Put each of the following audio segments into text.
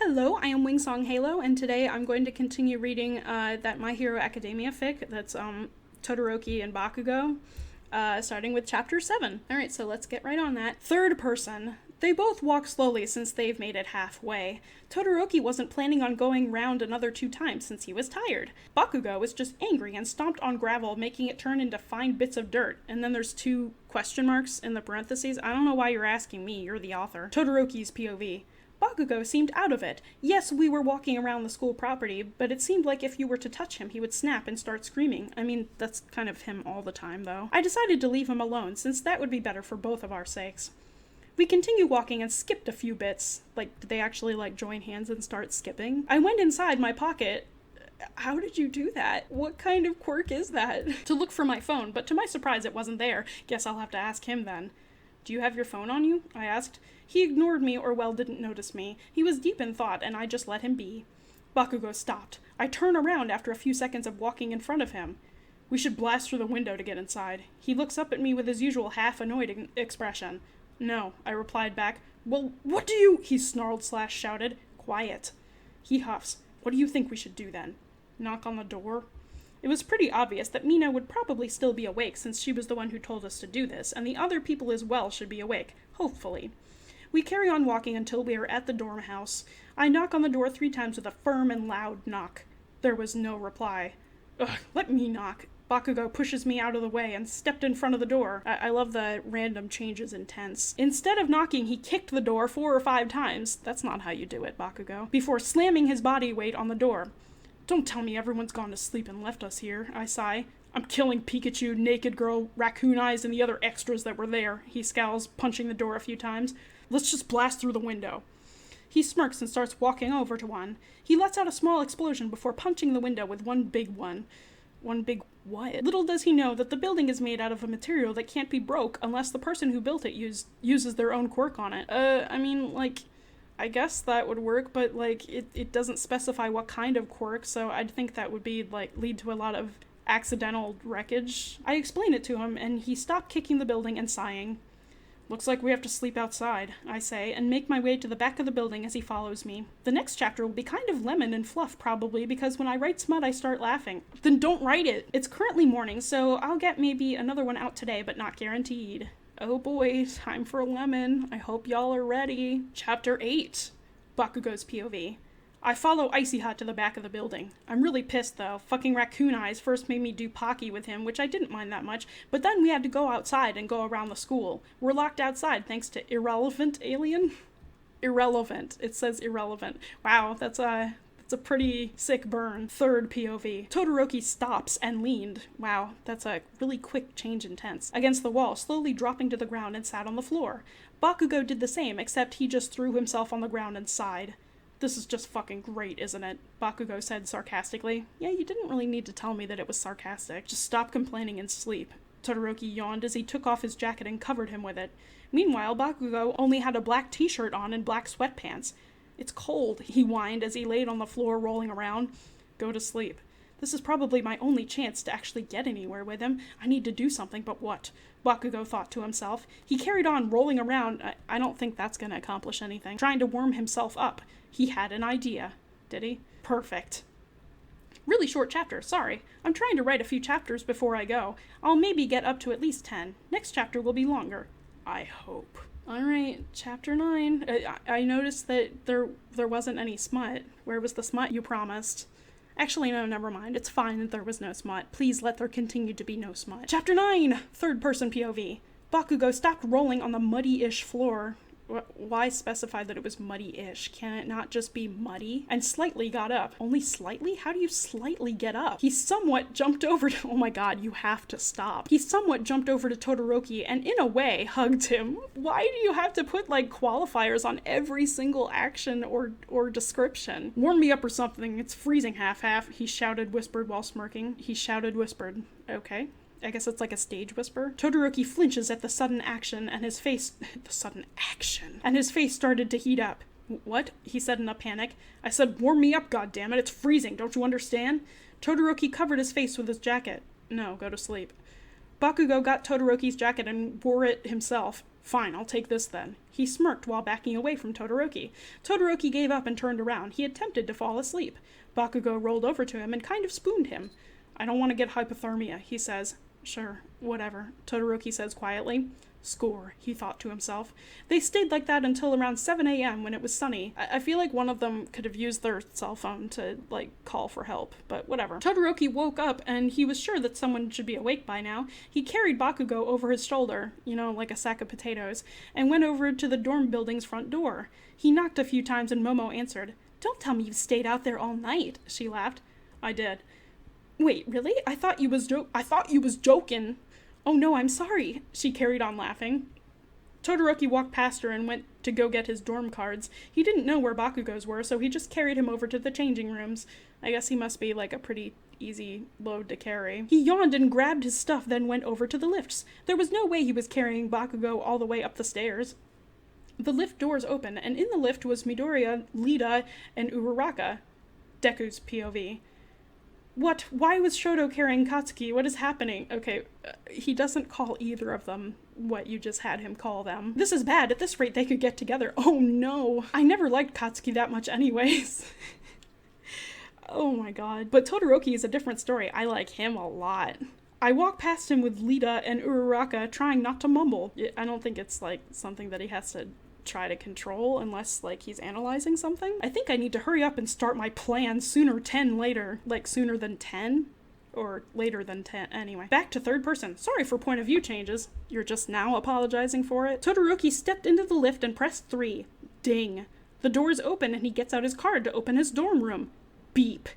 Hello, I am Wingsong Halo, and today I'm going to continue reading that My Hero Academia fic that's Todoroki and Bakugo, starting with chapter 7. Alright, so let's get right on that. Third person. They both walk slowly since they've made it halfway. Todoroki wasn't planning on going round another 2 times since he was tired. Bakugo was just angry and stomped on gravel, making it turn into fine bits of dirt. And then there's 2 question marks in the parentheses. I don't know why you're asking me, you're the author. Todoroki's POV. Bakugo seemed out of it. Yes, we were walking around the school property, but it seemed like if you were to touch him, he would snap and start screaming. I mean, that's kind of him all the time, though. I decided to leave him alone, since that would be better for both of our sakes. We continued walking and skipped a few bits. Like, did they actually, join hands and start skipping? I went inside my pocket. How did you do that? What kind of quirk is that? To look for my phone, but to my surprise it wasn't there. Guess I'll have to ask him then. Do you have your phone on you? I asked. He ignored me or, didn't notice me. He was deep in thought, and I just let him be. Bakugo stopped. I turned around after a few seconds of walking in front of him. We should blast through the window to get inside. He looks up at me with his usual half-annoyed expression. No, I replied back. Well, what do you... He snarled/shouted. Quiet. He huffs. What do you think we should do then? Knock on the door? It was pretty obvious that Mina would probably still be awake since she was the one who told us to do this, and the other people as well should be awake, hopefully. We carry on walking until we are at the dorm house. I knock on the door 3 times with a firm and loud knock. There was no reply. Ugh, let me knock. Bakugo pushes me out of the way and stepped in front of the door. I love the random changes in tense. Instead of knocking, he kicked the door 4 or 5 times. That's not how you do it, Bakugo. Before slamming his body weight on the door. Don't tell me everyone's gone to sleep and left us here, I sigh. I'm killing Pikachu, Naked Girl, Raccoon Eyes, and the other extras that were there, he scowls, punching the door a few times. Let's just blast through the window. He smirks and starts walking over to one. He lets out a small explosion before punching the window with one big one. One big what? Little does he know that the building is made out of a material that can't be broke unless the person who built it uses their own quirk on it. I guess that would work, but, it doesn't specify what kind of quirk, so I'd think that would be, lead to a lot of accidental wreckage. I explain it to him, and he stopped kicking the building and sighing. Looks like we have to sleep outside, I say, and make my way to the back of the building as he follows me. The next chapter will be kind of lemon and fluff, probably, because when I write smut, I start laughing. Then don't write it! It's currently morning, so I'll get maybe another one out today, but not guaranteed. Oh boy, time for lemon. I hope y'all are ready. Chapter 8. Bakugo's POV. I follow Icy Hot to the back of the building. I'm really pissed though. Fucking Raccoon Eyes first made me do Pocky with him, which I didn't mind that much, but then we had to go outside and go around the school. We're locked outside thanks to Irrelevant Alien? Irrelevant. It says irrelevant. Wow, that's a pretty sick burn. Third POV. Todoroki stops and leaned. Wow, that's a really quick change in tense. Against the wall, slowly dropping to the ground and sat on the floor. Bakugo did the same, except he just threw himself on the ground and sighed. This is just fucking great, isn't it? Bakugo said sarcastically. Yeah, you didn't really need to tell me that it was sarcastic. Just stop complaining and sleep. Todoroki yawned as he took off his jacket and covered him with it. Meanwhile, Bakugo only had a black t-shirt on and black sweatpants. It's cold, he whined as he laid on the floor rolling around. Go to sleep. This is probably my only chance to actually get anywhere with him. I need to do something, but what? Bakugo thought to himself. He carried on rolling around. I don't think that's going to accomplish anything. Trying to warm himself up. He had an idea. Did he? Perfect. Really short chapter, sorry. I'm trying to write a few chapters before I go. I'll maybe get up to at least 10. Next chapter will be longer. I hope. Alright, chapter 9. I noticed that there wasn't any smut. Where was the smut you promised? Actually, no, never mind. It's fine that there was no smut. Please let there continue to be no smut. Chapter 9! Third person POV. Bakugo stopped rolling on the muddy-ish floor. Why specify that it was muddy-ish? Can it not just be muddy? And slightly got up. Only slightly? How do you slightly get up? He somewhat jumped over to— oh my god, you have to stop. He somewhat jumped over to Todoroki and in a way hugged him. Why do you have to put qualifiers on every single action or description? Warm me up or something. It's freezing half-half, he shouted, whispered while smirking. He shouted, whispered. Okay. I guess it's like a stage whisper. Todoroki flinches at the sudden action and his face— the sudden action? And his face started to heat up. What? He said in a panic. I said warm me up, goddammit, it's freezing, don't you understand? Todoroki covered his face with his jacket. No, go to sleep. Bakugo got Todoroki's jacket and wore it himself. Fine, I'll take this then. He smirked while backing away from Todoroki. Todoroki gave up and turned around. He attempted to fall asleep. Bakugo rolled over to him and kind of spooned him. I don't want to get hypothermia, he says. Sure, whatever, Todoroki says quietly. Score, he thought to himself. They stayed like that until around 7 a.m. when it was sunny. I feel like one of them could have used their cell phone to, call for help, but whatever. Todoroki woke up and he was sure that someone should be awake by now. He carried Bakugo over his shoulder, like a sack of potatoes, and went over to the dorm building's front door. He knocked a few times and Momo answered. Don't tell me you stayed out there all night, she laughed. I did. Wait, really? I thought you was joking. Oh no, I'm sorry, she carried on laughing. Todoroki walked past her and went to go get his dorm cards. He didn't know where Bakugo's were, so he just carried him over to the changing rooms. I guess he must be a pretty easy load to carry. He yawned and grabbed his stuff, then went over to the lifts. There was no way he was carrying Bakugo all the way up the stairs. The lift doors opened, and in the lift was Midoriya, Lida, and Uraraka. Deku's POV. What? Why was Shoto carrying Katsuki? What is happening? Okay, he doesn't call either of them what you just had him call them. This is bad. At this rate, they could get together. Oh no. I never liked Katsuki that much anyways. Oh my god. But Todoroki is a different story. I like him a lot. I walk past him with Lida and Uraraka trying not to mumble. I don't think it's something that he has to try to control unless he's analyzing something. I think I need to hurry up and start my plan sooner later. Sooner than 10? Or later than 10. Anyway. Back to third person. Sorry for point of view changes. You're just now apologizing for it? Todoroki stepped into the lift and pressed 3. Ding. The doors open and he gets out his card to open his dorm room. Beep.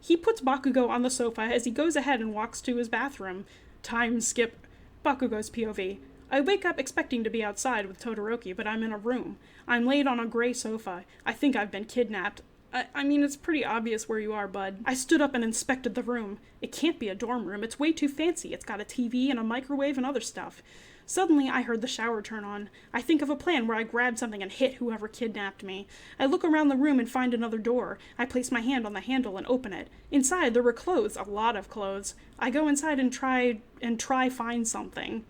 He puts Bakugo on the sofa as he goes ahead and walks to his bathroom. Time skip. Bakugo's POV. I wake up expecting to be outside with Todoroki, but I'm in a room. I'm laid on a gray sofa. I think I've been kidnapped. I mean, it's pretty obvious where you are, bud. I stood up and inspected the room. It can't be a dorm room. It's way too fancy. It's got a TV and a microwave and other stuff. Suddenly, I heard the shower turn on. I think of a plan where I grab something and hit whoever kidnapped me. I look around the room and find another door. I place my hand on the handle and open it. Inside, there were clothes, a lot of clothes. I go inside and try find something.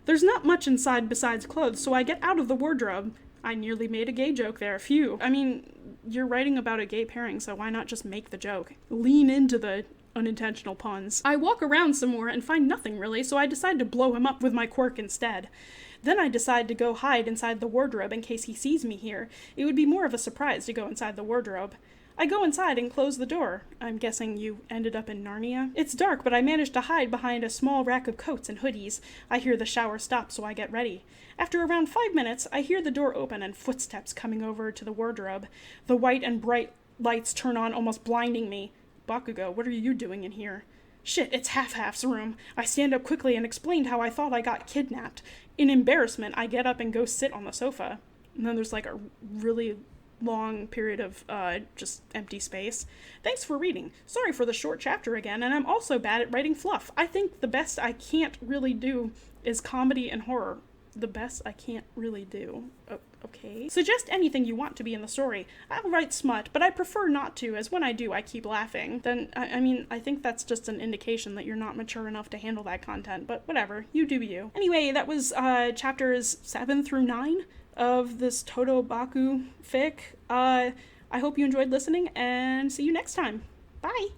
There's not much inside besides clothes, so I get out of the wardrobe. I nearly made a gay joke there. Phew. I mean, you're writing about a gay pairing, so why not just make the joke? Lean into the unintentional puns. I walk around some more and find nothing really, so I decide to blow him up with my quirk instead. Then I decide to go hide inside the wardrobe in case he sees me here. It would be more of a surprise to go inside the wardrobe. I go inside and close the door. I'm guessing you ended up in Narnia? It's dark, but I manage to hide behind a small rack of coats and hoodies. I hear the shower stop, so I get ready. After around 5 minutes, I hear the door open and footsteps coming over to the wardrobe. The white and bright lights turn on, almost blinding me. Bakugo, what are you doing in here? Shit, it's Half-Half's room. I stand up quickly and explained how I thought I got kidnapped. In embarrassment, I get up and go sit on the sofa. And then there's a really long period of just empty space. Thanks for reading. Sorry for the short chapter again, and I'm also bad at writing fluff. I think the best I can't really do is comedy and horror. The best I can't really do. Okay. Suggest anything you want to be in the story. I'll write smut, but I prefer not to, as when I do, I keep laughing. Then, I think that's just an indication that you're not mature enough to handle that content, but whatever. You do you. Anyway, that was chapters 7 through 9 of this Todobaku fic. I hope you enjoyed listening, and see you next time. Bye!